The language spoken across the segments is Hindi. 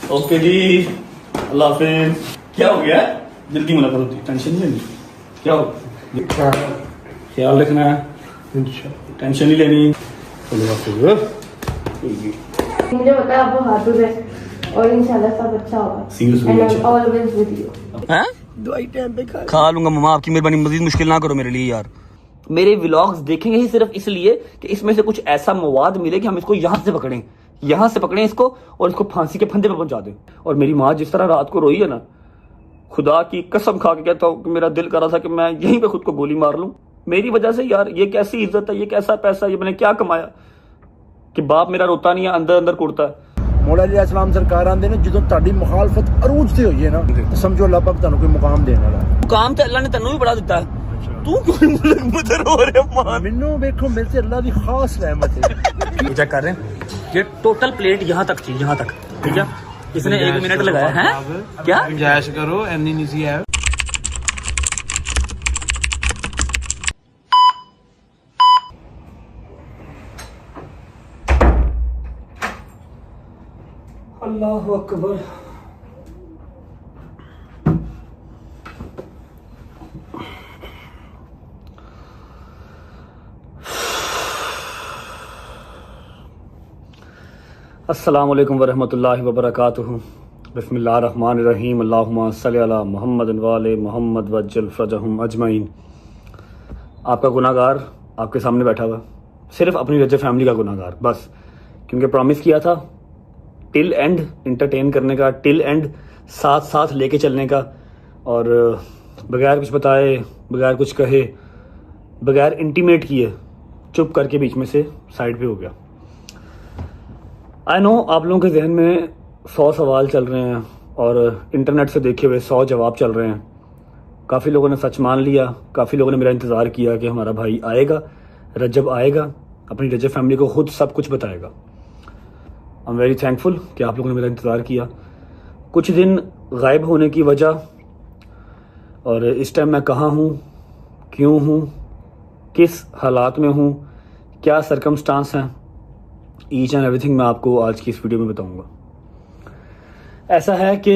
ओके जी, अल्लाह हाफिज। क्या हो गया? जल्दी मुलाकात होती, टेंशन नहीं लेनी। क्या हो? ख्याल रखना है, टेंशन नहीं लेनी। मुझे पता है आप बहादुर है और इंशाल्लाह सब अच्छा होगा। Seriously, And I'm always with you. हैं? दवाई टाइम पे खा लूंगा मामा, आपकी मेहरबानी, मजीद मुश्किल ना करो मेरे लिए यार। मेरे व्लॉग्स देखेंगे ही सिर्फ इसलिए कि इसमें से कुछ ऐसा मवाद मिले कि हम इसको यहाँ से पकड़ें इसको और इसको फांसी के फंदे पे पहुंचा दें। और मेरी माँ जिस तरह रात को रोई है ना, खुदा की कसम खा के कहता हूँ कि मेरा दिल कर रहा था कि मैं यहीं पे खुद को गोली मार लूं। मेरी वजह से यार, ये कैसी इज्जत है, ये कैसा पैसा, ये मैंने क्या कमाया कि बाप मेरा रोता नहीं है, अंदर अंदर कुड़ता है। मौला अली अलैहिस्सलाम सरकार आंदे ने ਜਦੋਂ ਤੁਹਾਡੀ ਮੁਖਾਲਫਤ ਅਰੂਜ ਤੇ ਹੋਈ ਹੈ ਨਾ ਤੇ ਸਮਝੋ ਅੱਲਾਹ ਪਾਕ ਤੁਹਾਨੂੰ ਕੋਈ ਮੁਕਾਮ ਦੇਣ ਵਾਲਾ ਹੈ। मुकाम तो अल्लाह ने तेनू भी बड़ा दिता है। तू क्यों मुझे रो रहे मान? ਮੈਨੂੰ ਵੇਖੋ ਮੇਰੇ ਤੇ ਅੱਲਾਹ ਦੀ ਖਾਸ ਰਹਿਮਤ है। चेक कर रहे हैं, ये टोटल प्लेट यहाँ तक थी, यहाँ तक, ठीक है। इसने 1 मिनट लगाया है। क्या गुंजाइश करो, एनी नहीं सी है। अल्लाह अकबर। अस्सलाम वालेकुम वरहमतुल्लाहि वबरकातुहू। बिस्मिल्लाहिर्रहमानिर्रहीम। अल्लाहुम्मा सल्लि अला मुहम्मद व आले मुहम्मद वज्जल फरजहुम अजमईन। आपका गुनाहगार आपके सामने बैठा हुआ, सिर्फ अपनी रज्जे फैमिली का गुनाहगार, बस। क्योंकि प्रॉमिस किया था टिल एंड इंटरटेन करने का, टिल एंड साथ साथ लेके चलने का, और बगैर कुछ बताए, बगैर कुछ कहे, बगैर इंटीमेट किए चुप करके बीच में से साइड पे हो गया। आई नो आप लोगों के जहन में 100 सवाल चल रहे हैं और इंटरनेट से देखे हुए 100 जवाब चल रहे हैं। काफ़ी लोगों ने सच मान लिया, काफ़ी लोगों ने मेरा इंतज़ार किया कि हमारा भाई आएगा, रजब आएगा, अपनी रजब फैमिली को खुद सब कुछ बताएगा। आई एम वेरी थैंकफुल कि आप लोगों ने मेरा इंतज़ार किया। कुछ दिन गायब होने की वजह और इस टाइम मैं कहाँ हूँ, क्यों हूँ, किस हालात में हूँ, क्या सरकमस्टांस हैं, ईच एंड एवरीथिंग मैं आपको आज की इस वीडियो में बताऊंगा। ऐसा है कि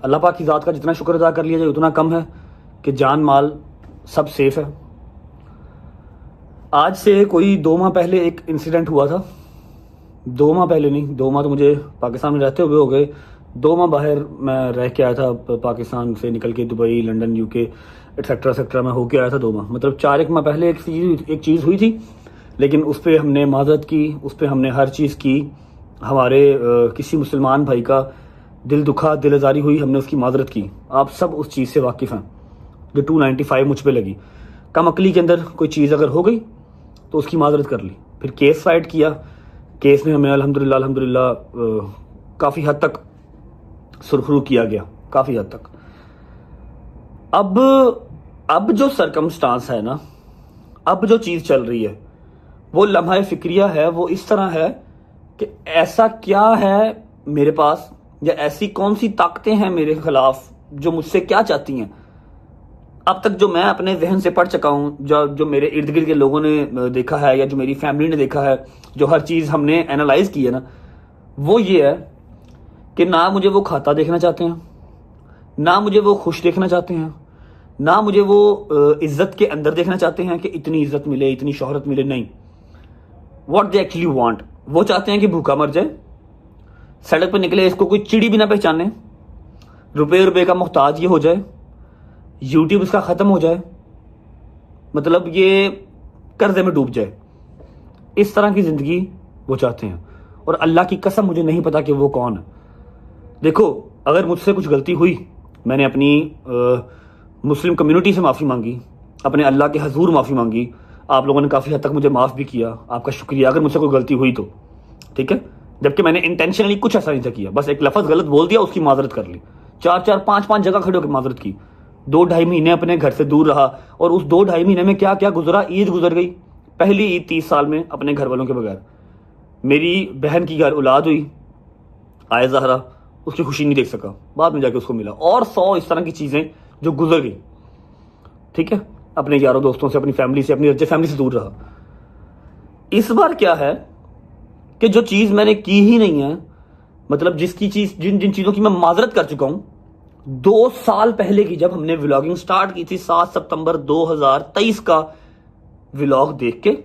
अल्लाह पाक की ज़ात का जितना शुक्र अदा कर लिया जाए उतना कम है कि जान माल सब सेफ है। आज से कोई 2 माह पहले एक इंसिडेंट हुआ था। 2 माह पहले नहीं, 2 माह तो मुझे पाकिस्तान में रहते हुए हो गए। 2 माह बाहर मैं रह के आया था, पाकिस्तान से निकल के दुबई, लंदन, यूके एक्सेट्रा मैं होके आया था 2 माह। मतलब 4 माह पहले एक चीज़ हुई थी, लेकिन उस पर हमने माजरत की, उस पर हमने हर चीज़ की। हमारे किसी मुसलमान भाई का दिल दुखा, दिल आज़ारी हुई, हमने उसकी माजरत की। आप सब उस चीज़ से वाकिफ़ हैं। जो 295 मुझ पे लगी, कम अकली के अंदर कोई चीज़ अगर हो गई तो उसकी माजरत कर ली। फिर केस फाइट किया, केस में हमें अल्हम्दुलिल्लाह काफ़ी हद तक सुरखरू किया गया, काफ़ी हद तक। अब जो सरकमस्टांस है ना, अब जो चीज़ चल रही है, वो लम्हा फिक्रिया है। वो इस तरह है कि ऐसा क्या है मेरे पास, या ऐसी कौन सी ताकतें हैं मेरे खिलाफ जो मुझसे क्या चाहती हैं। अब तक जो मैं अपने जहन से पढ़ चुका हूँ, जो मेरे इर्द गिर्द के लोगों ने देखा है, या जो मेरी फैमिली ने देखा है, जो हर चीज़ हमने एनालाइज की है ना, वो ये है कि ना मुझे वो खाता देखना चाहते हैं, ना मुझे वो खुश देखना चाहते हैं, ना मुझे वो इज्जत के अंदर देखना चाहते हैं कि इतनी इज्जत मिले, इतनी शोहरत मिले। नहीं, वॉट दे एक्चुअली वांट, वो चाहते हैं कि भूखा मर जाए, सड़क पर निकले इसको कोई चिड़ी भी ना पहचाने, रुपए का मोहताज ये हो जाए, यूट्यूब इसका ख़त्म हो जाए, मतलब ये कर्जे में डूब जाए। इस तरह की ज़िंदगी वो चाहते हैं। और अल्लाह की कसम मुझे नहीं पता कि वो कौन है। देखो, अगर मुझसे कुछ गलती हुई, मैंने अपनी मुस्लिम कम्युनिटी से माफ़ी मांगी, अपने अल्लाह के हजूर माफ़ी मांगी, आप लोगों ने काफ़ी हद तक मुझे माफ़ भी किया, आपका शुक्रिया। अगर मुझसे कोई गलती हुई तो ठीक है, जबकि मैंने इंटेंशनली कुछ ऐसा नहीं था किया, बस एक लफ्ज़ गलत बोल दिया, उसकी माजरत कर ली। 4-4, 5-5 जगह खड़े होकर माजरत की। 2-2.5 महीने अपने घर से दूर रहा, और उस 2-2.5 महीने में क्या क्या गुजरा। ईद गुजर गई, पहली ईद 30 साल में अपने घर वालों के बगैर। मेरी बहन की घर औलाद हुई, आए ज़हरा, उसकी खुशी नहीं देख सका, बाद में जाके उसको मिला। और 100 इस तरह की चीज़ें जो गुजर गई, ठीक है, अपने यारों दोस्तों से, अपनी फैमिली से, अपनी रज्जे फैमिली से दूर रहा। इस बार क्या है कि जो चीज़ मैंने की ही नहीं है, मतलब जिसकी चीज जिन जिन चीजों की मैं माजरत कर चुका हूं, 2 साल पहले की जब हमने व्लॉगिंग स्टार्ट की थी 7 सितंबर 2023 का व्लॉग देख के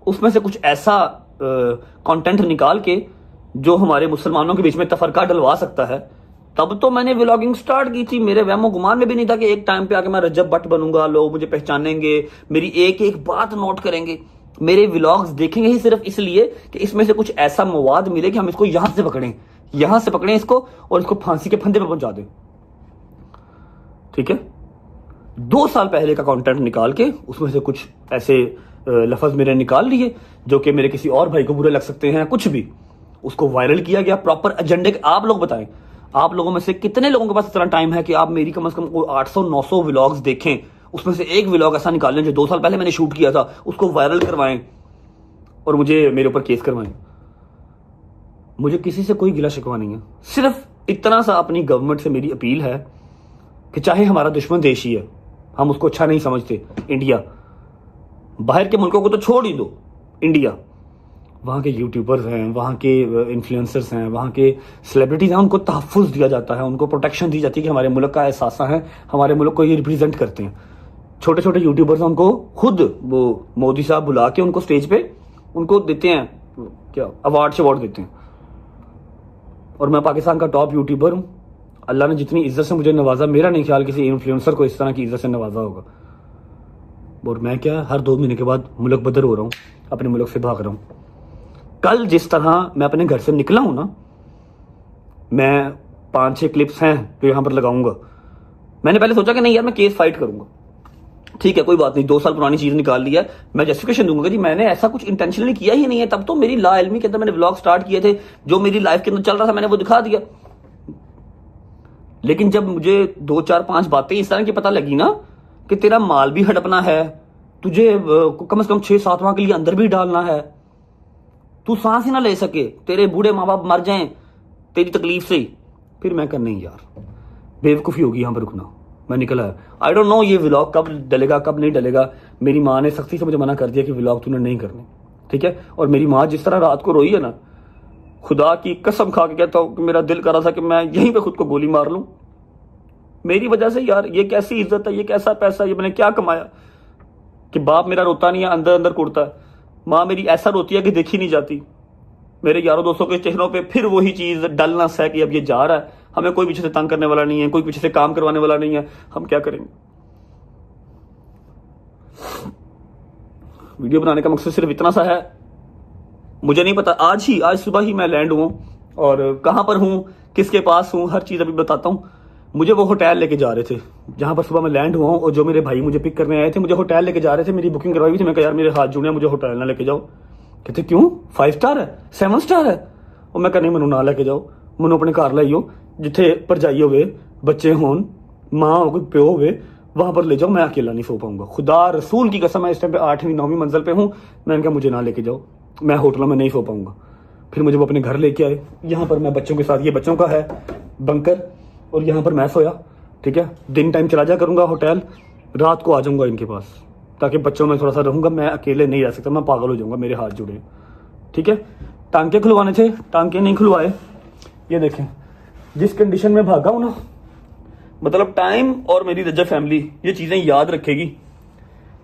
उसमें से कुछ ऐसा कंटेंट निकाल के जो हमारे मुसलमानों के बीच में तफरका डलवा सकता है, तब तो मैंने व्लॉगिंग स्टार्ट की थी। मेरे वहमो गुमान में भी नहीं था कि एक टाइम पे आके मैं रजब भट्ट बनूंगा, लोग मुझे पहचानेंगे, मेरी एक एक बात नोट करेंगे, मेरे व्लॉग्स देखेंगे ही सिर्फ इसलिए कि इसमें से कुछ ऐसा मवाद मिले कि हम इसको यहां से पकड़ें इसको और इसको फांसी के फंदे पे पहुंचा दें। ठीक है, 2 साल पहले का कंटेंट निकाल के उसमें से कुछ ऐसे लफ्ज मेरे निकाल लिए जो कि मेरे किसी और भाई को बुरे लग सकते हैं, कुछ भी, उसको वायरल किया गया प्रॉपर एजेंडे। आप लोग बताएं, आप लोगों में से कितने लोगों के पास इतना टाइम है कि आप मेरी कम से कम 800-900 व्लॉग्स देखें, उसमें से एक व्लॉग ऐसा निकालें जो 2 साल पहले मैंने शूट किया था, उसको वायरल करवाएं और मुझे मेरे ऊपर केस करवाएं। मुझे किसी से कोई गिला शिकवा नहीं है, सिर्फ इतना सा अपनी गवर्नमेंट से मेरी अपील है कि चाहे हमारा दुश्मन देश ही है, हम उसको अच्छा नहीं समझते, इंडिया, बाहर के मुल्कों को तो छोड़ ही दो, इंडिया, वहाँ के यूट्यूबर्स हैं, वहाँ के इन्फ्लुएंसर्स हैं, वहाँ के सेलिब्रिटीज हैं, उनको तहफ़्फ़ुज़ दिया जाता है, उनको प्रोटेक्शन दी जाती है कि हमारे मुल्क का एहसास है, हमारे मुल्क को ये रिप्रेजेंट करते हैं। छोटे छोटे यूट्यूबर्स हैं, उनको खुद वो मोदी साहब बुला के उनको स्टेज पे उनको देते हैं, क्या अवार्ड देते हैं। और मैं पाकिस्तान का टॉप यूट्यूबर हूँ, अल्लाह ने जितनी इज्जत से मुझे नवाजा, मेरा नहीं ख्याल किसी इन्फ्लुएंसर को इस तरह की इज्जत से नवाजा होगा। और मैं क्या हर 2 महीने के बाद मुल्क बदर हो रहा हूँ, अपने मुल्क से भाग रहा हूँ। कल जिस तरह मैं अपने घर से निकला हूं ना, मैं 5-6 क्लिप्स हैं जो यहां पर लगाऊंगा। मैंने पहले सोचा कि नहीं यार मैं केस फाइट करूंगा, ठीक है कोई बात नहीं, 2 साल पुरानी चीज निकाल ली है, मैं जस्टिफिकेशन दूंगा कि जी मैंने ऐसा कुछ इंटेंशनली किया ही नहीं है। तब तो मेरी लाइल्मी के अंदर मैंने व्लॉग स्टार्ट किए थे, जो मेरी लाइफ के अंदर चल रहा था मैंने वो दिखा दिया। लेकिन जब मुझे 2-4-5 बातें इस तरह की पता लगी ना कि तेरा माल भी हड़पना है, तुझे कम से कम 6-7 माह के लिए अंदर भी डालना है, तू सांस ही ना ले सके, तेरे बूढ़े माँ बाप मर जाएं तेरी तकलीफ से ही, फिर मैं कर नहीं यार, बेवकूफ़ी होगी यहाँ पर रुकना। मैं निकला है, आई डोंट नो ये व्लॉग कब डलेगा कब नहीं डलेगा। मेरी माँ ने सख्ती से मुझे मना कर दिया कि व्लॉग तूने नहीं करने, ठीक है। और मेरी माँ जिस तरह रात को रोई है ना, खुदा की कसम खा के कहता हूँ कि मेरा दिल कर रहा था कि मैं यहीं पे खुद को गोली मार लूँ, मेरी वजह से। यार ये कैसी इज्जत है, ये कैसा पैसा, ये मैंने क्या कमाया कि बाप मेरा रोता नहीं है, अंदर अंदर कुड़ता है, माँ मेरी ऐसा रोती है कि देखी नहीं जाती। मेरे यारों दोस्तों के चेहरों पे फिर वही चीज डलनेस है कि अब ये जा रहा है, हमें कोई पीछे से तंग करने वाला नहीं है, कोई पीछे से काम करवाने वाला नहीं है, हम क्या करेंगे। वीडियो बनाने का मकसद सिर्फ इतना सा है, मुझे नहीं पता, आज सुबह ही मैं लैंड हूं और कहां पर हूं, किसके पास हूं, हर चीज अभी बताता हूं। मुझे वो होटल लेके जा रहे थे जहां पर सुबह मैं लैंड हुआ हूं, और जो मेरे भाई मुझे पिक करने आए थे मुझे होटल लेके जा रहे थे, मेरी बुकिंग करवाई हुई थी। मैं कहा यार मेरे हाथ जुड़े, मुझे होटल ना लेके जाओ। कहते क्यों, 5 स्टार है, 7 स्टार है। और मैं कहा नहीं, मैनू ना लेके जाओ, मैनू अपने घर लाइयो, जिथे भरजाई होवे, बच्चे होन, माँ हो, कोई प्यो होवे, वहां पर ले जाओ, मैं अकेला नहीं सो पाऊंगा। खुदा रसूल की कसम, मैं इस टाइम पे 8वीं-9वीं मंजिल पे हूँ। मैंने कहा मुझे ना लेके जाओ, मैं होटलों में नहीं सो पाऊंगा। फिर मुझे वो अपने घर लेके आए, यहाँ पर मैं बच्चों के साथ, ये बच्चों का है बंकर, और यहाँ पर मैं सोया, ठीक है। दिन टाइम चला जा करूंगा होटल, रात को आ जाऊंगा इनके पास, ताकि बच्चों में थोड़ा सा रहूंगा, मैं अकेले नहीं रह सकता, मैं पागल हो जाऊंगा, मेरे हाथ जुड़े, ठीक है। टांके खुलवाने थे, टांके नहीं खुलवाए। ये देखें जिस कंडीशन में भागा हूं ना, मतलब टाइम और मेरी रजब फैमिली ये चीजें याद रखेगी।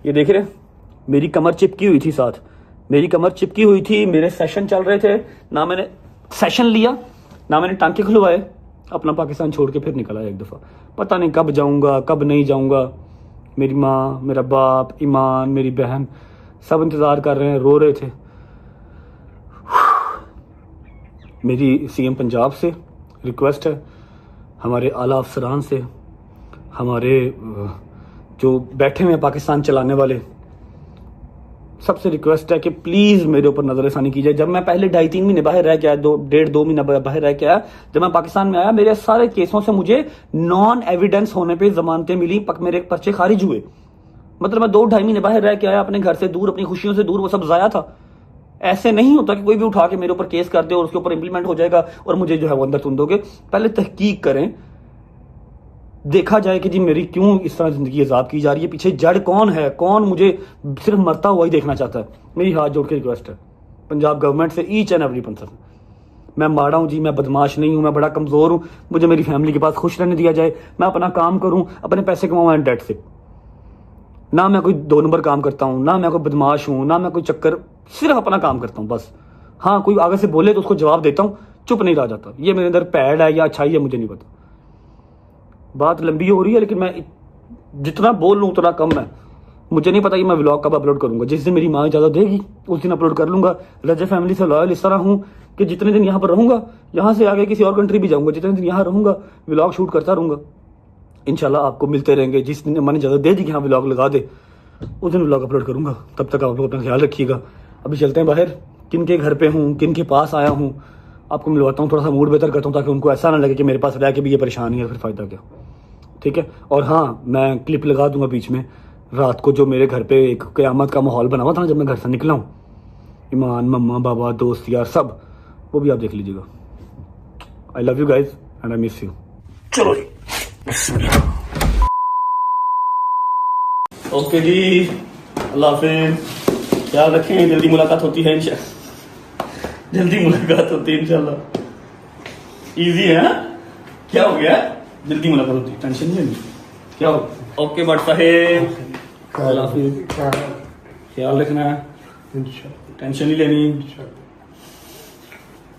ये देख रहे, मेरी कमर चिपकी हुई थी, साथ मेरी कमर चिपकी हुई थी, मेरे सेशन चल रहे थे, ना मैंने सेशन लिया ना मैंने टांके खुलवाए, अपना पाकिस्तान छोड़ के फिर निकला एक दफा। पता नहीं कब जाऊंगा कब नहीं जाऊंगा। मेरी माँ, मेरा बाप, ईमान, मेरी बहन सब इंतजार कर रहे हैं, रो रहे थे। मेरी सीएम पंजाब से रिक्वेस्ट है, हमारे आला अफसरान से, हमारे जो बैठे हुए हैं पाकिस्तान चलाने वाले, सबसे रिक्वेस्ट है कि प्लीज मेरे ऊपर नजरसानी की जाए। जब मैं पहले 2.5-3 महीने बाहर रह के आया, 1.5-2 महीना बाहर रह के आया, जब मैं पाकिस्तान में आया, मेरे सारे केसों से मुझे नॉन एविडेंस होने पे जमानतें मिली, मेरे पर्चे खारिज हुए। मतलब मैं 2-2.5 महीने बाहर रह के आया, अपने घर से दूर, अपनी खुशियों से दूर, वो सब जाया था। ऐसे नहीं होता कि कोई भी उठा के मेरे ऊपर केस कर दे और उसके ऊपर इंप्लीमेंट हो जाएगा और मुझे जो है वो अंदर तुम दोगे। पहले तहकीक करें, देखा जाए कि जी मेरी क्यों इस तरह जिंदगी अजाब की जा रही है, पीछे जड़ कौन है, कौन मुझे सिर्फ मरता हुआ ही देखना चाहता है। मेरी हाथ जोड़ के रिक्वेस्ट है पंजाब गवर्नमेंट से, ईच एंड एवरी पर्सन, मैं माड़ा हूँ जी, मैं बदमाश नहीं हूँ, मैं बड़ा कमज़ोर हूँ, मुझे मेरी फैमिली के पास खुश रहने दिया जाए, मैं अपना काम करूँ, अपने पैसे कमाऊँ एंड डेट से। ना मैं कोई 2 नंबर काम करता हूँ, ना मैं कोई बदमाश हूँ, ना मैं कोई चक्कर, सिर्फ अपना काम करता हूँ बस। हाँ, कोई आगे से बोले तो उसको जवाब देता हूँ, चुप नहीं रह जाता। ये मेरे अंदर पैड है या अच्छाई है, मुझे नहीं पता। बात लंबी हो रही है लेकिन मैं जितना बोल लूँ उतना कम है। मुझे नहीं पता कि मैं व्लॉग कब अपलोड करूंगा, जिस दिन मेरी माँ इजाज़त देगी उस दिन अपलोड कर लूंगा। रजा फैमिली से लॉयल इस तरह हूँ कि जितने दिन यहाँ पर रहूंगा, यहाँ से आगे किसी और कंट्री भी जाऊंगा, जितने दिन यहाँ रहूंगा व्लॉग शूट करता रहूंगा। इंशाल्लाह आपको मिलते रहेंगे। जिस दिन मैंने इजाज़त दे दी कि हाँ व्लॉग लगा दे, उस दिन व्लॉग अपलोड करूंगा। तब तक आप लोग अपना ख्याल रखिएगा। अभी चलते हैं बाहर, किन के घर पे हूँ, किन के पास आया हूँ, आपको मिलवाता हूँ, थोड़ा सा मूड बेहतर करता हूँ ताकि उनको ऐसा ना लगे कि मेरे पास रह के भी ये परेशानी है, फिर फ़ायदा क्या। ठीक है। और हाँ, मैं क्लिप लगा दूंगा बीच में, रात को जो मेरे घर पे एक क़यामत का माहौल बना हुआ था ना जब मैं घर से निकला हूँ, ईमान, मम्मा, बाबा, दोस्त यार सब, वो भी आप देख लीजिएगा। I love you guys and I miss you. चलो जी, ओके जी, अल्लाह हाफिज़, ख्याल रखें, जल्दी मुलाकात होती है इंशाल्लाह, जल्दी मुलाकात होती है इंशाल्लाह। इजी है ना? क्या हो गया? जल्दी मुलाकात होती है, टेंशन नहीं है। क्या हो? ओके बट साहेब, अल्लाह हाफिज़, ख्याल रखना, टेंशन नहीं लेनी।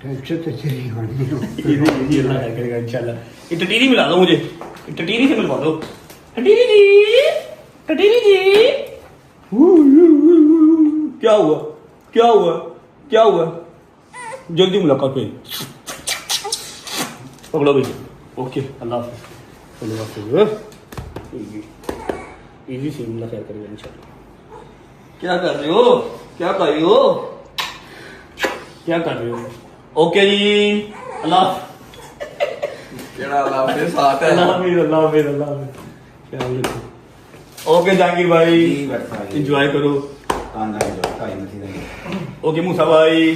टेंशन तो चली होनी हो। इजी अल्लाह खैर करेगा इंशाल्लाह। ये टटीरी मिला दो मुझे, ये टटीरी से मिलवा दो। टटीरी जी, टटीरी जी, क्या हुआ? क्या हुआ? क्या हुआ? जल्दी मुलाकात हुई। पकड़ो भाई। ओके, अल्लाह हाफिज़, अल्लाह हाफिज़। इजी से अल्लाह खैर करेगा इंशाल्लाह। क्या कर रहे हो? क्या कर रहे हो? क्या कर रहे हो? ओके जी, अल्लाह अल्लाह हाफिज़, साथ है। अल्लाह हाफिज़, अल्लाह हाफिज़, अल्लाह हाफिज़। ख्याल रखो। ओके जहांगीर भाई, इंजॉय करो। ओके मूसा भाई,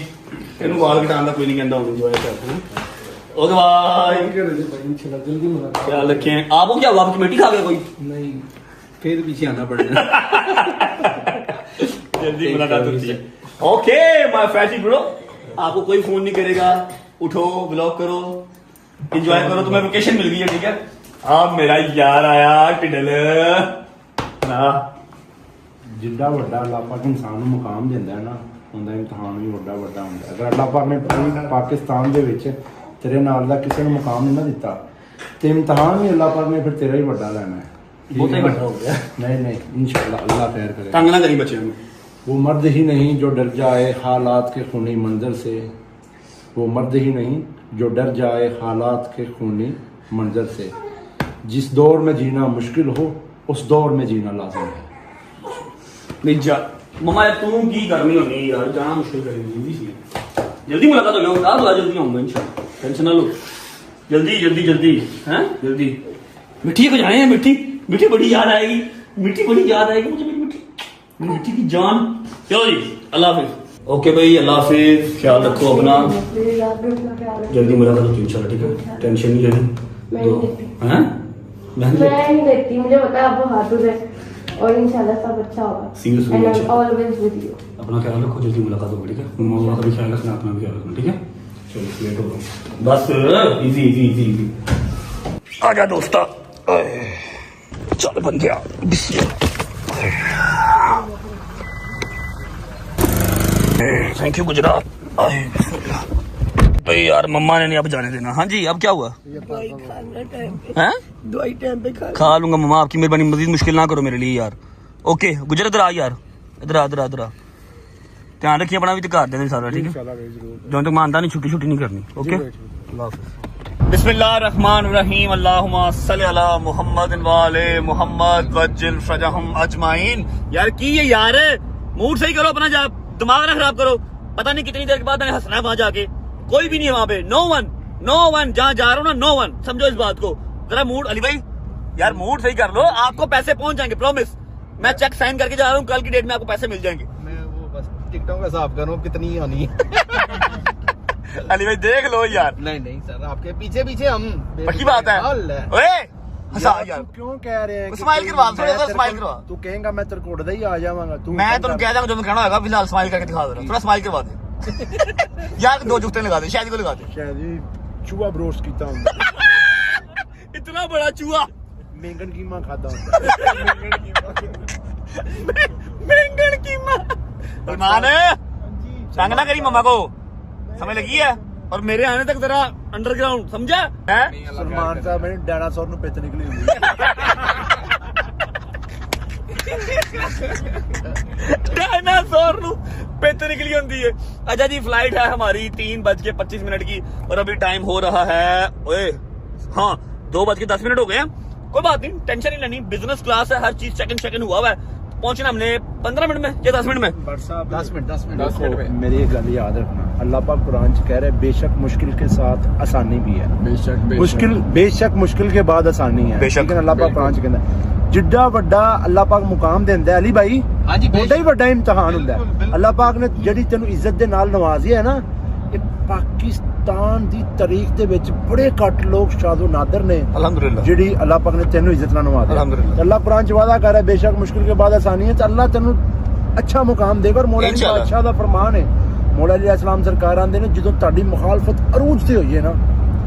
तेन वाल कटाने का कोई नहीं कहता, इंजॉय कर। ओके भाई, जल्दी मुलाकात। ख्याल रखें। आपको क्या हुआ? कमेटी खा गया कोई? नहीं, फिर पीछे आना पड़ेगा। जल्दी मुलाकात होती है। ओके माय फैटी ब्रो, आपको कोई फोन नहीं करेगा, उठो, ब्लॉग करो, एंजॉय करो, तुम्हें वेकेशन मिल गई है। ठीक है, आप मेरा यार आया टिडल ना, जिड्डा ਵੱਡਾ ਅੱਲਾਹ ਪਾਕ ਇਨਸਾਨ ਨੂੰ ਮੁਕਾਮ ਦਿੰਦਾ ਹੈ ਨਾ, ਉਹਦਾ ਇਮਤਿਹਾਨ ਵੀ ਵੱਡਾ ਵੱਡਾ ਹੁੰਦਾ ਹੈ। ਅਗਰ ਅੱਲਾਹ ਪਾਕ ਨੇ ਪਾਕਿਸਤਾਨ ਦੇ ਵਿੱਚ ਤੇਰੇ ਨਾਲ ਦਾ ਕਿਸੇ ਨੂੰ ਮੁਕਾਮ ਨਹੀਂ ਨਾ ਦਿੱਤਾ ਤੇ ਇਮਤਿਹਾਨ ਵੀ ਅੱਲਾਹ ਪਾਕ ਨੇ ਫਿਰ ਤੇਰਾ ਹੀ ਵੱਡਾ ਲੈਣਾ ਹੈ। बहुत ही बड़ा हो गया। नहीं नहीं, इंशाल्लाह अल्लाह खैर करे। तंग ना करी बच्चे में। वो मर्द ही नहीं जो डर जाए हालात के खूनी मंजर से, वो मर्द ही नहीं जो डर जाए हालात के खूनी मंजर से। जिस दौर में जीना मुश्किल हो उस दौर में जीना लाजिम है। नहीं जा मम्मा, तू की करनी होनी यार, जाना मुश्किल करेगी। जल्दी मुलाकात हो गया, जल्दी आऊंगा इंशाल्लाह, टेंशन ना लो। जल्दी जल्दी जल्दी, हैं जल्दी। मिट्टी को जाने हैं, मिट्टी मिट्टी बड़ी याद आएगी, मिट्टी बड़ी याद आएगी मुझे, मिट्टी मिट्टी की जान। चलो जी, अल्लाह हाफिज़। ओके भाई, अल्लाह हाफिज़, ख्याल रखो अपना, जल्दी मुलाकात होती है इंशाल्लाह। ठीक है, टेंशन नहीं लेनी। मैं नहीं लेती। हैं? मैं नहीं मैं नहीं लेती, मुझे पता है आप बहादुर है और इंशाल्लाह सब अच्छा होगा। Seriously, एंड आई इंशाल्लाह। Always with you. अपना ख्याल रखो, जल्दी मुलाकात होगी। ठीक है, मम्मा का भी ख्याल रखना, अपना भी ख्याल रखना। ठीक है, चलो लेट हो गए बस। Easy easy easy easy. आजा दोस्ता, चल बन गया। Thank you Gujarat. भाई यार मम्मा ने नहीं अब जाने देना। हाँ जी, अब क्या हुआ? हैं? दवाई टाइम पे खा लूंगा मम्मा, आपकी मेहरबानी, मजीद मुश्किल ना करो मेरे लिए यार। ओके गुजर, इधर आ यार, इधर आ, इधर आ, इधर आ। ध्यान रखिए अपना भी, तो कर देना सारा। ठीक है, जब तक मानता नहीं, छुट्टी छुट्टी नहीं करनी। ओके, अल्लाह हाफिज़। बिस्मिल्लाहिर्रहमानिर्रहीम, अल्लाहुम्मा सल्लि अला मुहम्मद व आले मुहम्मद वज्जिल फरजहुम अजमाइन। यार की ये यार, मूड सही करो अपना, जा दिमाग ना खराब करो। पता नहीं कितनी देर के बाद मैंने हंसना है वहां जाके, कोई भी नहीं है वहां पे। नो वन जहां जा रहा हूँ ना, नो वन, समझो इस बात को। जरा मूड, अली भाई यार मूड सही कर लो, आपको पैसे पहुंच जाएंगे, प्रॉमिस। मैं चेक साइन करके जा रहा हूँ, कल की डेट में आपको पैसे मिल जाएंगे। मैं वो बस टिकटों का हिसाब करूँ कितनी आनी है। अली भाई देख लो यार, नहीं नहीं सर, आपके पीछे पीछे हम। पक्की बात है। ओए हंसा यार, क्यों कह रहे हैं? स्माइल करवा, थोड़ा सा स्माइल करवा। तू कहेगा मैं तेरे को उड़दा ही आ जावांगा। तू मैं तुम कह दूंगा जो मैं कहना होगा, फिलहाल स्माइल करके दिखा दे रहा, थोड़ा स्माइल करवा दे। यार 2 जुगते लगा दे, शायद को लगा दे। शायद जी चूहा ब्रोस्ट कीता हुंदा, इतना बड़ा चूहा मेंगन कीमा खादा हुंदा। बैंगन कीमा। ईमान तंग ना करी मम्मा को, समझ लगी है? और मेरे आने तक तेरा अंडरग्राउंड समझा है? सलमान साहब मैंने डायनासोर नु पित निकली हुंदी। डायनासोर नु पित निकली होती है। अच्छा जी, फ्लाइट है हमारी 3:25 की और अभी टाइम हो रहा है, ओए हाँ 2:10 हो गए हैं। कोई बात नहीं, टेंशन नहीं लेनी, बिजनेस क्लास है, हर चीज सेकंड हुआ है। पहुंचना हमने 15 मिनट में या 10 मिनट में। 10 मिनट में। मेरी एक गल याद रखना, अल्लाह पाक कुरान च कह रहे बेशक मुश्किल के साथ आसानी भी है। बेशक मुश्किल के बाद आसानी है। बेशक। लेकिन अल्लाह पाक कुरान च कहंदा जिड्डा वड्डा अल्लाह पाक मुकाम देंदा है अली भाई, हाँ जी, ओडा ही वड्डा इम्तिहान हुंदा है। अल्लाह पाक ने ਜਿਹੜੀ ਤੈਨੂੰ ਇੱਜ਼ਤ ਦੇ ਨਾਲ ਨਵਾਜ਼ੀ ਹੈ ਨਾ, ਇਹ ਪਾਕਿਸਤਾਨ ਦੀ ਤਾਰੀਖ ਦੇ ਵਿੱਚ ਬੜੇ ਘੱਟ ਲੋਕ ਸ਼ਾਦੋ ਨਾਦਰ ਨੇ अल्हम्दुलिल्लाह। ਜਿਹੜੀ अल्लाह पाक ने ਤੈਨੂੰ ਇੱਜ਼ਤ ਨਾਲ ਨਵਾਜ਼ਿਆ। अल्हम्दुलिल्लाह। अल्लाह कुरान च वादा कर रहा है बेशक मुश्किल के बाद आसानी है, तो अल्लाह तैਨੂੰ अच्छा मुकाम देगा। और मौला अली इंशाअल्लाह। बादशाह ਦਾ फरमान है, मौला अली अलैहिस्सलाम सरकार आंदे ने ਜਦੋਂ ਤੁਹਾਡੀ ਮੁਖਾਲਫਤ ਅਰੂਜ ਤੇ ਹੋਈ ਹੈ ਨਾ,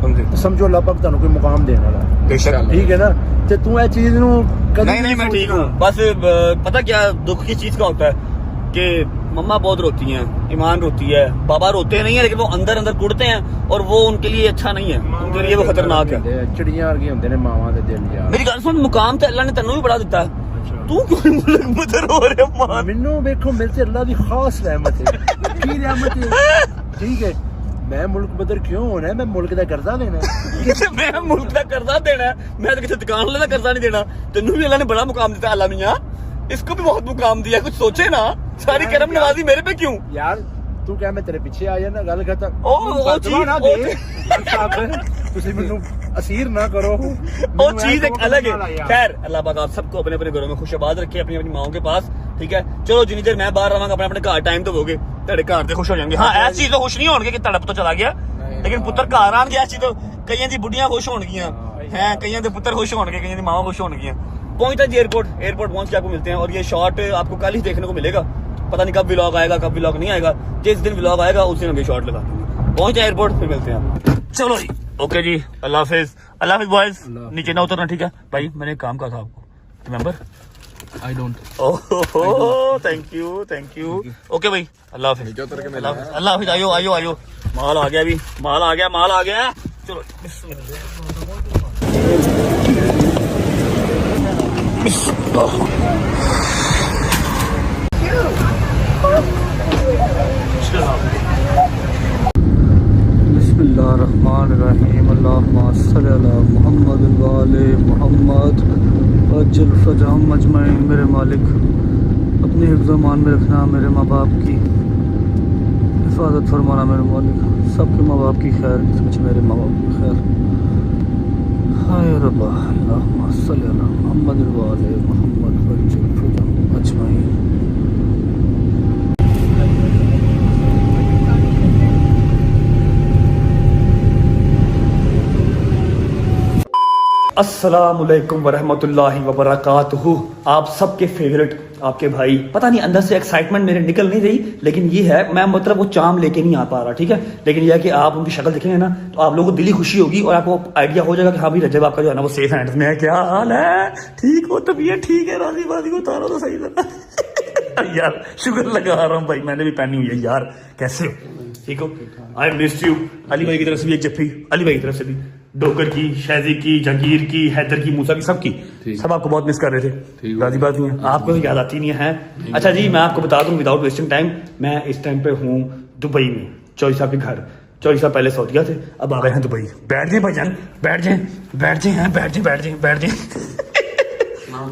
तो समझो अल्लाह पाक ਤੁਹਾਨੂੰ ਕੋਈ मुकाम देने वाला है। बेशक। ठीक है ना? तो तू ये चीज नु नहीं मैं ठीक हूँ। बस पता क्या दुख की चीज का होता है कि मम्मा बहुत रोती हैं, ईमान रोती है, बाबा रोते नहीं है, लेकिन वो अंदर अंदर कुड़ते हैं और वो उनके लिए अच्छा नहीं है, उनके लिए वो खतरनाक है। चिड़ियां वर्गे होंदे ने मावां दे दिल यार। मेरी गल सुन, मुकाम तो अल्लाह ने तेनों भी बड़ा दिता है, तू क्यों मुल्क मुदर हो रहे मान? मैनू देखो मेरे से अल्लाह दी खास रहमत है। की रहमत है? ठीक है, मैं मुल्क बदर क्यों होना है? मैं मुल्क दा कर्जा लेना है। मैं मुल्क का कर्जा देना है, मैं तो किसी दुकान वाले का कर्जा नहीं देना। तेनू भी अल्लाह ने बड़ा मुकाम दिता, अल्लाह मियां इसको भी बहुत मुकाम दिया, कुछ सोचे ना, सारी करम नवाजी मेरे पे क्यों? यार तू क्या मैं तेरे पीछे आ जाना, गल खत्म। ओ चीज ना दे तुसी मैनू असीर ना करो। वो चीज एक अलग है। खैर अल्लाह पाक आप सबको अपने अपने घरों में खुशआबाद रखे, अपनी अपनी माओं के पास। ठीक है, चलो जिन्नी देर मैं बाहर रहांगा अपने अपने घर टाइम तो होगे, तेरे घर से खुश हो जाएंगे। हाँ ऐसी चीज तो खुश नहीं होंगे कि तेरा पुत्र चला गया, लेकिन पुत्र घर आन गया, ऐसी तो कईयां दी बुढ़ियां खुश होणगियां हैं, कईयां दे पुत्र खुश होणगे, कईयां दी मावां खुश होणगियां। पहुंचता जी एयरपोर्ट पहुंच के आपको मिलते हैं। और ये शॉट आपको कल ही देखने को मिलेगा, पता नहीं कब व्लॉग आएगा कब व्लॉग नहीं आएगा। जिस दिन व्लॉग आएगा उस दिन हम ये शॉट लगा देंगे। पहुंच जाए एयरपोर्ट, फिर मिलते हैं। चलो जी, ओके जी, अल्लाह हाफिज बॉयज। नीचे ना उतरना, ठीक है भाई? मैंने एक काम कहा था आपको, remember? I don't. Oh thank you. Okay भाई, अल्लाह हाफिज। अल्लाह हाफिज। आयो माल आ गया, अभी माल आ गया। चलो बिस्मिल्लाहिर्रहमानिर्रहीम। अल्लाहुम्मा सल्ली अला मुहम्मद व आले मुहम्मद वअज्जिल फरजहम अजमईन। मेरे मालिक अपनी हिफ्ज़-ओ-मान में रखना, मेरे माँ बाप की हिफाजत फरमाना मेरे मालिक, सबके माँ बाप की खैर, सच मेरे माँ बाप की खैर। हाय रब्बा, अल्लाहुम्मा सल्ली अला मुहम्मद व आले मुहम्मद वअज्जिल फरजहम अजमईन। अस्सलामुअलैकुम वरहमतुल्लाहि वबरकातुहू। आप सबके फेवरेट आपके भाई, पता नहीं अंदर से एक्साइटमेंट मेरे निकल नहीं रही, लेकिन ये है, मैं मतलब वो चाम लेके नहीं आ पा रहा। ठीक है, लेकिन यह है कि आप उनकी शक्ल देखेंगे ना तो आप लोगों को दिली खुशी होगी और आपको आइडिया हो जाएगा कि हाँ भाई रजब आपका जो है ना वो सेफ हैंड्स में है। क्या हाल है? ठीक हो? तबीयत ठीक है? राजी बाजी को उतारो तो सही था। यार शुक्र लगा रहा हूँ भाई, मैंने भी पहनी हुई है यार। कैसे हो? ठीक हो? I missed you. अली भाई की तरफ से भी एक जफ्फी, अली भाई की तरफ से भी, डोकर की, शहजी की, जहांगीर की, हैदर की, मूसा की, सबकी, सब आपको बहुत मिस कर रहे थे। राजी बात नहीं है, आपको तो याद आती नहीं है। अच्छा जी, मैं आपको बता दूं विदाउट वेस्टिंग टाइम, मैं इस टाइम पे हूँ दुबई में, चौधरी साहब के घर। चौधरी साहब पहले सऊदीया थे, अब आ गए हैं दुबई। बैठ जाए भाईजान, बैठ जाए।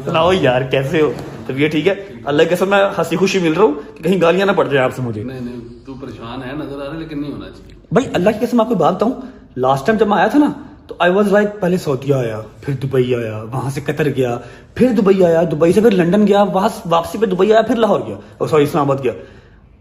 सुनाओ यार, कैसे हो? तबीयत ठीक है? अल्लाह के कसम मैं हंसी खुशी मिल रहा हूँ कि कहीं गालियां ना पड़ जाए आपसे मुझे। नहीं तू परेशान है नजर आ रहा है, लेकिन नहीं होना चाहिए भाई। अल्लाह की कसम आपको बात बताऊं, लास्ट टाइम जब मैं आया था ना तो आई वॉज लाइक, पहले सऊदीया आया, फिर दुबई आया, वहां से कतर गया, फिर दुबई आया, दुबई से फिर लंदन गया, वहां वापसी पे दुबई आया, फिर लाहौर गया, सॉरी इस्लामाबाद गया।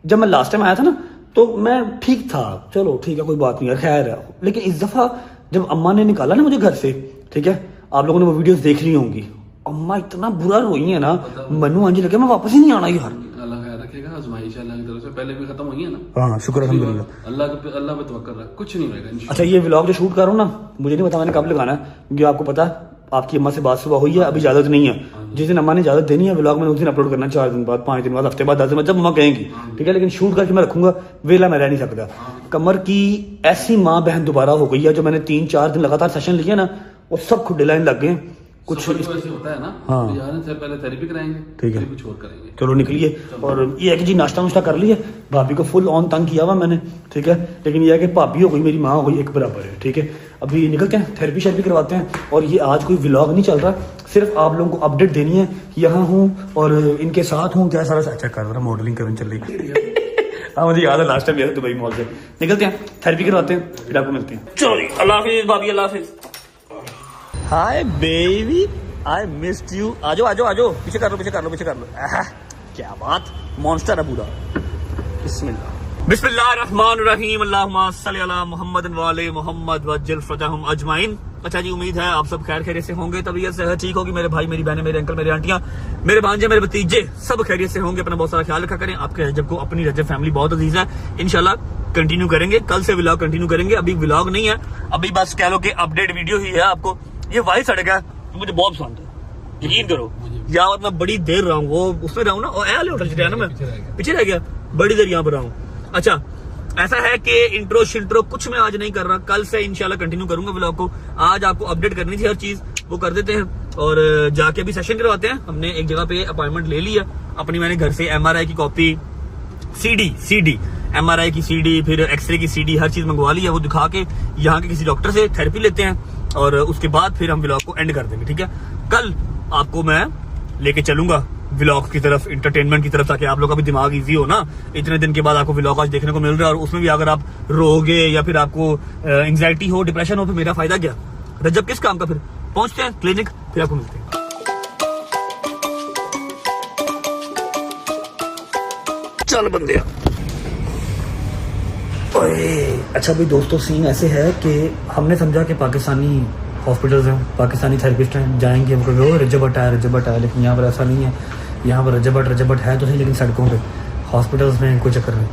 जब मैं लास्ट टाइम आया था ना तो मैं ठीक था, चलो ठीक है कोई बात नहीं है, खैर है। लेकिन इस दफा जब अम्मा ने निकाला ना मुझे घर से, ठीक है, आप लोगों ने वो वीडियोस देख ली होंगी, अम्मा इतना बुरा रोई है ना, मनु अंज लगे मैं वापस ही नहीं आना यार। अल्लाह खैर रखेगा, आजमाइश अल्लाह की तरफ से पहले भी खत्म हुई है ना। हाँ शुक्र अल्हम्दुलिल्लाह। अल्लाह पे तवक्कल रख, कुछ नहीं होगा इंशाल्लाह। अच्छा, ये व्लॉग जो शूट कर रहा हूँ ना, मुझे नहीं पता मैंने कब लगाना है, क्योंकि आपको पता है आपकी अम्मा से बात सुबह हुई है, अभी इजाजत नहीं है। जिस दिन अम्मा ने इजाजत देनी है व्लॉग मैंने उस दिन अपलोड करना है, 4 दिन बाद, 5 दिन बाद, हफ्ते बाद, 10 दिन बाद, जब अम्मा कहेंगी, ठीक है। लेकिन शूट करके मैं रखूंगा, वेला मैं रह नहीं सकता। कमर की ऐसी माँ बहन दोबारा हो गई है, जो मैंने 3-4 दिन लगातार सेशन लिए ना, वो सब खुद लाइन लग गए कुछ। ऐसे होता है ना, हाँ। जाने से पहले थेरेपी कराएंगे, ठीक है, फिर कुछ और करेंगे। चलो निकलिए। और ये है कि जी नाश्ता नुश्ता कर लिया, भाभी को फुल ऑन तंग किया हुआ मैंने, ठीक है। लेकिन ये है कि भाभी हो गई मेरी माँ हो गई, एक बराबर है, ठीक है। अभी निकलते हैं, थेरेपी शेरेपी करवाते हैं। और ये आज कोई व्लॉग नहीं चल रहा, सिर्फ आप लोगों को अपडेट देनी है, यहाँ हूँ और इनके साथ हूँ, क्या सारा अच्छा कर रहा, मॉडलिंग करने चल रही। हाँ मुझे याद है लास्ट टाइम गया दुबई मॉल से। निकलते हैं, थेरेपी करवाते हैं, फिर आपको मिलते हैं। चलो अल्लाह हाफिज़ भाभी, अल्लाह हाफिज़। Hi baby, I missed you. आजो आजो आजो, पीछे कर लो, पीछे कर लो, पीछे कर लो। क्या बात, मॉन्स्टर है पूरा। बिस्मिल्लाह बिस्मिल्लाहिर्रहमानिर्रहीम, अल्लाहुम्मा सल्ली अला मुहम्मद व आले मुहम्मद वज्जिल फतहम अजमाइन। अच्छा जी, उम्मीद है आप सब खैर खैरियत से होंगे, तबीयत सेहत ठीक होगी। मेरे भाई, मेरी बहनें, मेरे अंकल, मेरे आंटियां, मेरे भांजे, मेरे भतीजे सब खैरियत से होंगे। अपना बहुत सारा ख्याल रखा करें। आपके रजब को, अपनी रजब फैमिली बहुत अजीज है। इंशाल्लाह कंटिन्यू करेंगे, कल से व्लॉग कंटिन्यू करेंगे। अभी व्लॉग नहीं है, अभी बस कह लो कि अपडेट वीडियो ही है। आपको ये वाइट सड़क है, मुझे बहुत पसंद है, यकीन करो। यार मैं बड़ी देर रहा हूँ, वो उसमें रहा हूँ ना, और होटल से ना, मैं पीछे रह गया, बड़ी देर यहाँ पर रहा हूँ। अच्छा, ऐसा है कि इंट्रो शिंट्रो कुछ मैं आज नहीं कर रहा, कल से इंशाल्लाह कंटिन्यू करूंगा व्लॉग को। आज आपको अपडेट करनी थी हर चीज, वो कर देते हैं। और जाके भी सेशन करवाते हैं। हमने एक जगह पे अपॉइंटमेंट ले लिया अपनी, मैंने घर से MRI की कॉपी, CD MRI की CD, फिर एक्सरे की CD, हर चीज मंगवा ली है। वो दिखा के यहाँ के किसी डॉक्टर से थेरेपी लेते हैं, और उसके बाद फिर हम व्लॉग को एंड कर देंगे, ठीक है। कल आपको मैं लेके चलूंगा व्लॉग की तरफ, इंटरटेनमेंट की तरफ, ताकि आप लोग का भी दिमाग इजी हो ना। इतने दिन के बाद आपको व्लॉग आज देखने को मिल रहा है, और उसमें भी अगर आप रोगे या फिर आपको एंजाइटी हो, डिप्रेशन हो, फिर मेरा फायदा क्या। रजब किस काम का। फिर पहुंचते हैं क्लिनिक, फिर आपको मिलते हैं। चल बंदे। अच्छा भाई दोस्तों, सीन ऐसे है कि हमने समझा कि पाकिस्तानी हॉस्पिटल्स हैं, पाकिस्तानी थेरेपिस्ट हैं, जाएंगे वो कहेंगे रजब भट्ट आया, लेकिन यहाँ पर ऐसा नहीं है। यहाँ पर रजब भट्ट है तो सही, लेकिन सड़कों पे, हॉस्पिटल्स में कोई चक्कर नहीं,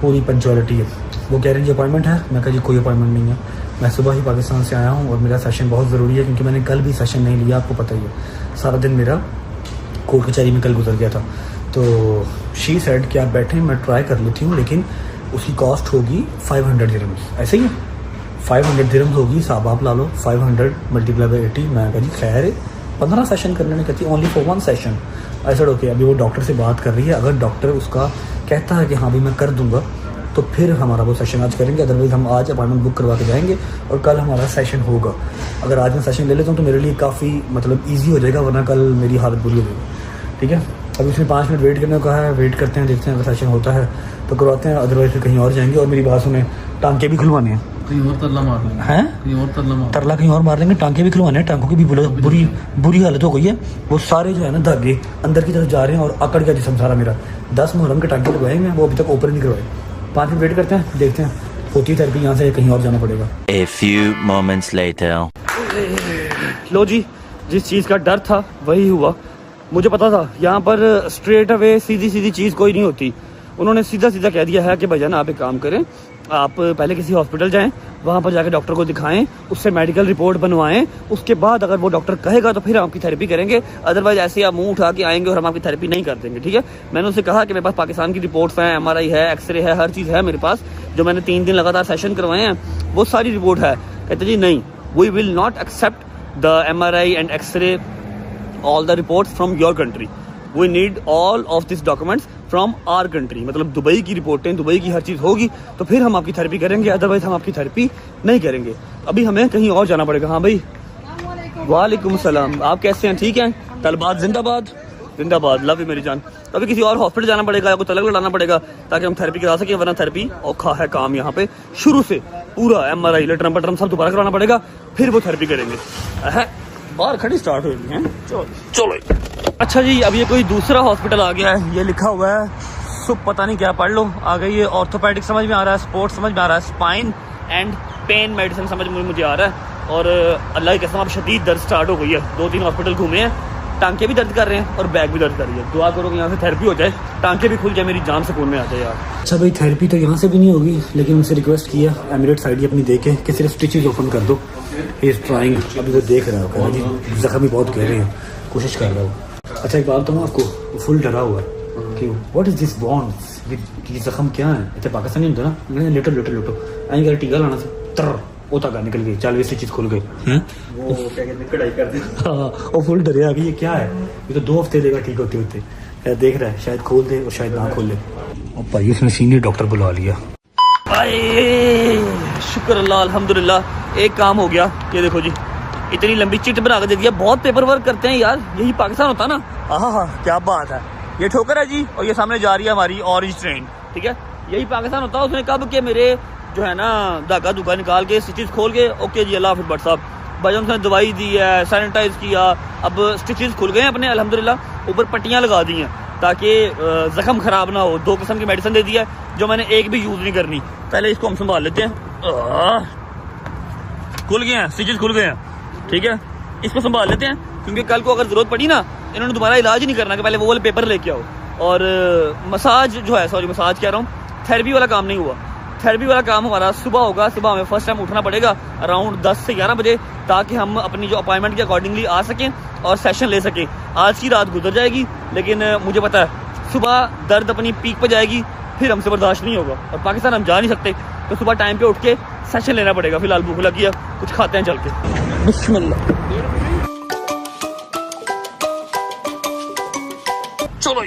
पूरी पंचुअलिटी है। वो कह रहे हैं जी अपॉइंटमेंट है, मैं कहा जी कोई अपॉइंटमेंट नहीं है, मैं सुबह ही पाकिस्तान से आया हूँ और मेरा सेशन बहुत ज़रूरी है, क्योंकि मैंने कल भी सेशन नहीं लिया, आपको पता ही है। सारा दिन मेरा कोर्ट कचहरी में कल गुजर गया था। तो शी सेड कि आप बैठें, मैं ट्राई कर लेती हूँ, लेकिन उसकी कॉस्ट होगी 500 दिरहम्स, ऐसे ही है 500 दिरहम्स होगी। साहब आप ला लो 500 मल्टीप्लाई बाई 80। मैं कहा जी खैर 15 सेशन करने में कहती ओनली फॉर 1 सेशन। ऐसा ओके, अभी वो डॉक्टर से बात कर रही है, अगर डॉक्टर उसका कहता है कि हाँ भाई मैं कर दूंगा, तो फिर हमारा वो सेशन आज करेंगे। अदरवाइज़ हम आज अपॉइंटमेंट बुक करवा के जाएंगे और कल हमारा सेशन होगा। अगर आज मैं सेशन ले लेता हूँ तो मेरे लिए काफ़ी मतलब ईजी हो जाएगा, वरना कल मेरी हालत बुरी हो जाएगी, ठीक है। अभी उसने 5 मिनट वेट करने को कहा है, वेट करते हैं, देखते हैं अगर सेशन होता है तो करवाते हैं, अदरवाइज फिर कहीं और जाएंगे। और मेरी बात सुने, टांके भी खुलवाने हैं, कहीं और तरला मार लेंगे, हैं कहीं और तरला कहीं और मार लेंगे, टांके भी खुलवाने हैं। टांकों की भी बुरी हालत हो गई है, वो सारे जो है ना धागे अंदर की तरफ जा रहे हैं और अकड़ गया जिसम सारा मेरा। 10 मुहर्रम के टांके लगवाएंगे, वो अभी तक ऊपर नहीं करवाए। 5 मिनट वेट करते हैं, देखते हैं होती थेरेपी, यहाँ से कहीं और जाना पड़ेगा। A few moments later. लो जी, जिस चीज़ का डर था वही हुआ। मुझे पता था यहाँ पर स्ट्रेट अवे सीधी चीज़ कोई नहीं होती। उन्होंने सीधा कह दिया है कि भाईजान आप एक काम करें, आप पहले किसी हॉस्पिटल जाएं, वहाँ पर जाकर डॉक्टर को दिखाएं, उससे मेडिकल रिपोर्ट बनवाएं, उसके बाद अगर वो डॉक्टर कहेगा तो फिर आपकी थेरेपी करेंगे, अदरवाइज ऐसे आप मुंह उठा के आएंगे और हम आपकी थेरेपी नहीं कर देंगे, ठीक है। मैंने उससे कहा कि मेरे पास पाकिस्तान की रिपोर्ट्स हैं, MRI है, एक्सरे है, हर चीज़ है मेरे पास, जो मैंने 3 दिन लगातार सेशन करवाए हैं वो सारी रिपोर्ट है। कहते जी नहीं, we will not accept the MRI and x-ray all the reports from your country, we need all of these documents from our country। मतलब दुबई की रिपोर्टें, दुबई की हर चीज़ होगी तो फिर हम आपकी थेरेपी करेंगे, अदरवाइज हम आपकी थेरेपी नहीं करेंगे। अभी हमें कहीं और जाना पड़ेगा। हाँ भाई, वालेकुम सलाम, आप कैसे हैं? ठीक हैं? तलबात जिंदाबाद, जिंदाबाद, लव यू मेरी जान। अभी किसी और हॉस्पिटल जाना पड़ेगा या कोई तलक लड़ाना पड़ेगा ताकि हम थेरेपी करा सकें, वरना थेरेपी औखा है काम यहाँ पे। शुरू से पूरा MRI लेटरम पटरम सब दोबारा कराना पड़ेगा, फिर वो थेरेपी करेंगे। बाहर खड़ी स्टार्ट हुई है, चलो। अच्छा जी, अब ये कोई दूसरा हॉस्पिटल आ गया है, ये लिखा हुआ है पता नहीं क्या, पढ़ लो। आ गई ये ऑर्थोपेडिक समझ में आ रहा है, स्पोर्ट्स समझ में आ रहा है, स्पाइन एंड पेन मेडिसिन समझ में मुझे आ रहा है। और अल्लाह की कसम अब शदीद दर्द स्टार्ट हो गई है। 2-3 हॉस्पिटल घूमे हैं टांके भी दर्द कर रहे हैं और बैक भी दर्द कर रही है। दुआ करो कि यहाँ से थेरेपी हो जाए, टांके भी खुल जाए, मेरी जान सुकून में आ जाए यार। अच्छा भाई थेरेपी तो यहाँ से भी नहीं होगी, लेकिन उनसे रिक्वेस्ट किया एमिरेट्स आईडी अपनी देके कि सिर्फ स्टिचेज ओपन कर दो। ही इज ट्राइंग, अभी वो देख रहा होगा जी, जख्म भी बहुत कह रहे हैं, कोशिश कर रहा हूँ। अच्छा एक बात बताऊँ आपको, फुल डरा हुआ है। क्यों? What is this bonds? ये जख्म क्या है? इतने पाकिस्तानी होता ना, मैंने लेटो लेटो लेटो आई कर टीका लाना से तर वो तक निकल गई, 40 स्टिचेस खुल गए हैं। वो क्या कहते हैं कढ़ाई कर दी। हाँ वो फुल डरे आ गई, ये क्या है? ये तो 2 हफ्ते देगा ठीक होते होते। देख रहा है शायद खोल दे और शायद ना खोल दे। और भाई उसने सीनियर डॉक्टर बुला लिया। शुक्र अल्लाह अल्हम्दुलिल्लाह, एक काम हो गया। ये देखो जी, इतनी लंबी चिट बना के दे दिया। बहुत पेपर वर्क करते हैं यार, यही पाकिस्तान होता ना। हाँ क्या बात है। ये ठोकर है जी, और ये सामने जा रही है हमारी ऑरेंज ट्रेन, ठीक है। यही पाकिस्तान होता है। उसने कब के मेरे जो है ना धागा धुगा निकाल के स्टिचेस खोल के, ओके जी अल्लाह हाफिज़ भट्ट साहब, भाई उसने दवाई दी है, सैनिटाइज किया, अब स्टिचेस खुल गए हैं अपने अल्हम्दुलिल्लाह। ऊपर पट्टियाँ लगा दी हैं ताकि जख्म खराब ना हो। 2 किस्म की मेडिसिन दे दी है जो मैंने एक भी यूज़ नहीं करनी। पहले इसको हम संभाल लेते हैं। खुल गए हैं, स्टिचेस खुल गए हैं, ठीक है। इसको संभाल लेते हैं क्योंकि कल को अगर ज़रूरत पड़ी ना, इन्होंने दोबारा इलाज ही नहीं करना कि पहले वो वाले पेपर लेके आओ। और मसाज जो है, सॉरी मसाज कह रहा हूँ, थेरेपी वाला काम नहीं हुआ। थेरेपी वाला काम हमारा सुबह होगा। सुबह हमें फर्स्ट टाइम उठना पड़ेगा अराउंड 10 से 11 बजे, ताकि हम अपनी जो अपॉइंटमेंट के अकॉर्डिंगली आ सकें और सेशन ले सकें। आज की रात गुजर जाएगी, लेकिन मुझे पता है सुबह दर्द अपनी पीक पर जाएगी, फिर हमसे बर्दाश्त नहीं होगा। और पाकिस्तान हम जा नहीं सकते, तो सुबह टाइम पे उठ के सेशन लेना पड़ेगा। फिलहाल भूख लगी है, कुछ खाते हैं चल के। बिस्मिल्लाह, चलो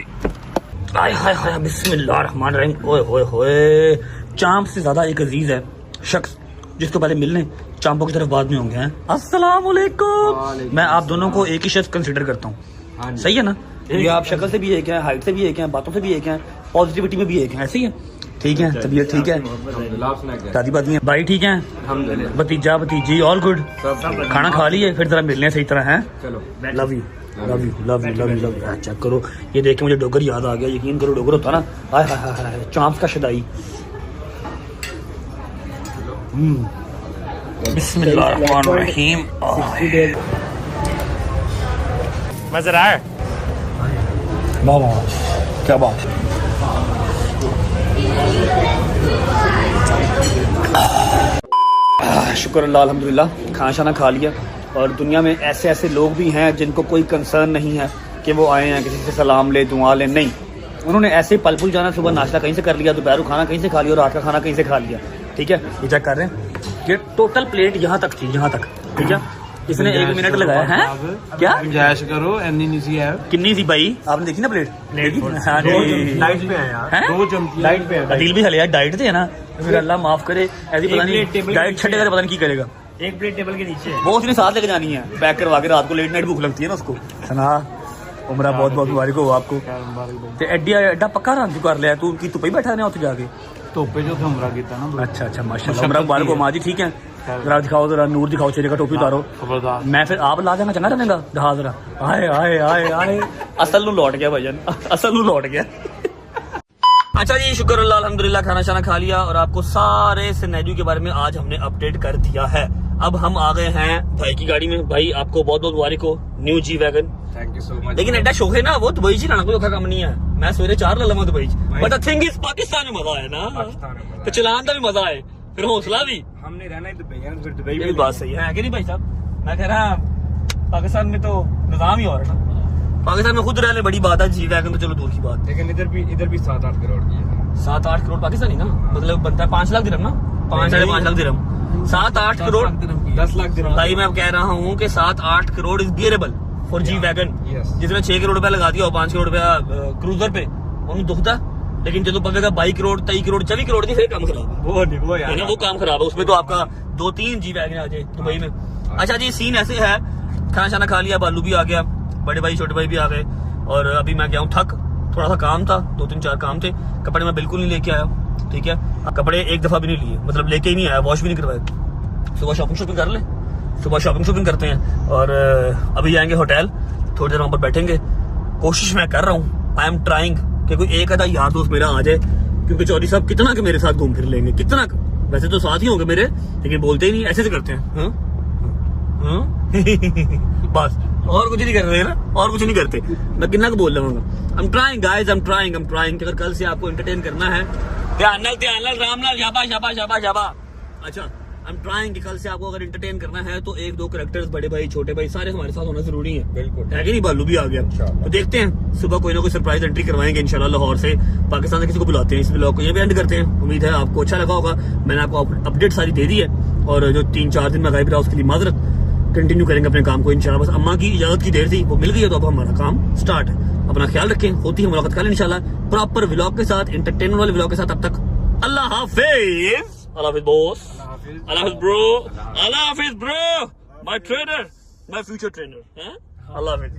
हाय हाय हाय, बिस्मिल्लाह रहमान रहीम। ओए होए होए, चांप से ज्यादा एक अजीज है शख्स जिसको पहले मिलने चांपों की तरफ बाद में होंगे। हैं अस्सलाम वालेकुम। मैं आप दोनों को एक ही शख्स कंसीडर करता हूँ, सही है ना? ये आप शक्ल से भी एक हैं, हाइट से भी एक हैं, बातों से भी एक हैं, पॉजिटिविटी में भी एक हैं, ऐसे ही है? ठीक है, तबीयत ठीक है, दादी बादी है, भाई ठीक है, भतीजा भतीजी ऑल गुड, खाना खा लिए? फिर जरा मिलने सही तरह है। Love you love you love you love you love you. Check करो, ये देख के मुझे डोगर याद आ गया। यकीन करो डोगर होता ना, हाय हाय हाय हाय, चांप का शदाई। बिस्मिल्लाहिर्रहमानिर्रहीम। मजा आ रहा है? वाह क्या बात। शुक्र अल्लाह अल्हम्दुलिल्लाह, खाना शाना खा लिया। और दुनिया में ऐसे ऐसे लोग भी हैं जिनको कोई कंसर्न नहीं है कि वो आए हैं किसी से सलाम ले दुआ ले, नहीं। उन्होंने ऐसे पल पुल जाना, सुबह नाश्ता कहीं से कर लिया, दोपहर को खाना कहीं से खा लिया और रात का खाना कहीं से खा लिया, ठीक है। ये चेक कर रहे हैं, ये टोटल प्लेट यहाँ तक थी, यहाँ तक, ठीक है। इसने 1 मिनट लगाया है। क्या गुंजाइश करो, एनी नहीं है। कितनी थी भाई? आपने देखी ना प्लेट? हाँ जी, लाइट पे है यार, 2 चमची लाइट पे है। दिल भी हले यार, डाइट थे ना, फिर अल्लाह माफ करे। ऐसी पता नहीं डाइट छठेगा तो पता नहीं की करेगा। 1 प्लेट टेबल के नीचे है, वो उसने साथ लेके जानी है, पैक करवा के। रात को लेट नाइट भूख लगती है ना उसको। सुना उमरा बहुत बहुत मुबारक हो आपको। ते एड्डा पक्का रंग कर लिया तू की धुप्पे बैठा रहना उत्थे जाके? धुप्पे जो उमरा कीता ना। अच्छा अच्छा माशाल्लाह, उमरा मुबारक हो माँ जी, ठीक है। जरा दिखाओ, जरा नूर दिखाओ चेहरे का, टोपी उतारो। मैं फिर आप ला देना चंगा रहेगा। दिखा जरा, आए आए आए आए, असल नू लौट गया भाईजान, असल नू लौट गया। अच्छा जी, शुक्र अल्लाह अल्हम्दुलिल्लाह, खाना शाना खा लिया और आपको सारे सिनेरियो के बारे में आज हमने अपडेट कर दिया है। अब हम आ गए हैं भाई की गाड़ी में। भाई आपको बहुत बहुत मुबारक हो, new G wagon. Thank you so much. लेकिन एड्डा शौक है ना, वो दुबई जी लाना कोई औखा काम नहीं है। मैं सवेरे 4 ला लवा Dubai, but the thing is Pakistan में मजा है ना, तो चलान का भी मजा है, फिर हौसला भी। हमने रहना ही दुबई है, फिर दुबई ये भी बात सही है कि नहीं भाई साहब? मैं कह रहा पाकिस्तान में तो निजाम ही और है ना। पाकिस्तान में खुद रहने बड़ी बात है, जी वैगन तो चलो दूर की बात। लेकिन इधर भी 7-8 करोड़ की है। 7-8 करोड़ पाकिस्तानी ना, मतलब बनता है 5 लाख दिरहम ना, 5-5.5 लाख दिरहम। 7-8 करोड़ 10 लाख दिरहम। भाई मैं कह रहा हूँ कि 7-8 crore is bearable for G wagon. जिसने 6 करोड़ रुपया लगा दिया और 5 करोड़ रुपया क्रूजर पे, उन्हें दुखता। लेकिन जो पवेगा 22 करोड़ 23 करोड़ 24 करोड़ नहीं, फिर काम खराब है वो काम खराब है। उसमें तो आपका 2-3 जी वैगन आ जाए दुबई में। अच्छा जी, सीन ऐसे है, खाना शाना खा लिया, बालू भी आ गया, बड़े भाई छोटे भाई भी आ गए, और अभी मैं गया हूँ थक। थोड़ा सा काम था, 2-3-4 काम थे। कपड़े मैं बिल्कुल नहीं लेके आया, ठीक है। कपड़े एक दफा भी नहीं लिए, मतलब लेके ही नहीं आया, वॉश भी नहीं करवाया। सुबह शॉपिंग कर ले, सुबह शॉपिंग करते हैं और अभी जाएंगे होटल, थोड़ी देर वहां पर बैठेंगे। कोशिश मैं कर रहा हूँ, आई एम ट्राइंग कि कोई एक आधा यार दोस्त मेरा आ जाए, क्योंकि चौधरी साहब कितना के मेरे साथ घूम फिर लेंगे, कितना। वैसे तो साथ ही होंगे मेरे, लेकिन बोलते ही नहीं, ऐसे से करते हैं। बस और कुछ नहीं कर रहे ना, और कुछ नहीं करते। मैं कितना को बोल रहा हूँ, I'm trying guys, I'm trying। अगर कल से आपको एंटरटेन करना है, ध्यान नाल राम नाल शाबा। अच्छा I'm trying कि कल से आपको अगर एंटरटेन करना है तो एक दो कैरेक्टर्स, बड़े भाई छोटे भाई सारे हमारे साथ होना जरूरी है। बिल्कुल है कि नहीं? बालू भी आ गया, तो देखते हैं सुबह कोई ना कोई सरप्राइज एंट्री करवाएंगे इंशाल्लाह। लाहौर से पाकिस्तान से किसी को बुलाते हैं। इस व्लॉग को यहीं पे एंड करते हैं। उम्मीद है आपको अच्छा लगा होगा। मैंने आपको अपडेट सारी दे दी है, और जो 3-4 दिन में गायब रहा उसके लिए माजरत। कंटिन्यू करेंगे अपने काम को इंशाल्लाह। बस अम्मा की इजाजत की देर थी, वो मिल गई है, तो अब हमारा काम स्टार्ट है। अपना ख्याल रखें, होती है मुलाकात कल इंशाल्लाह प्रॉपर व्लॉग के साथ, एंटरटेनमेंट वाले व्लॉग के साथ। अब तक अल्लाह हाफिज। अल्लाह हाफिज बॉस, अल्लाह हाफिज ब्रो, अल्लाह हाफिज bro, my trainer, my future trainer. अल्लाह हाफिज।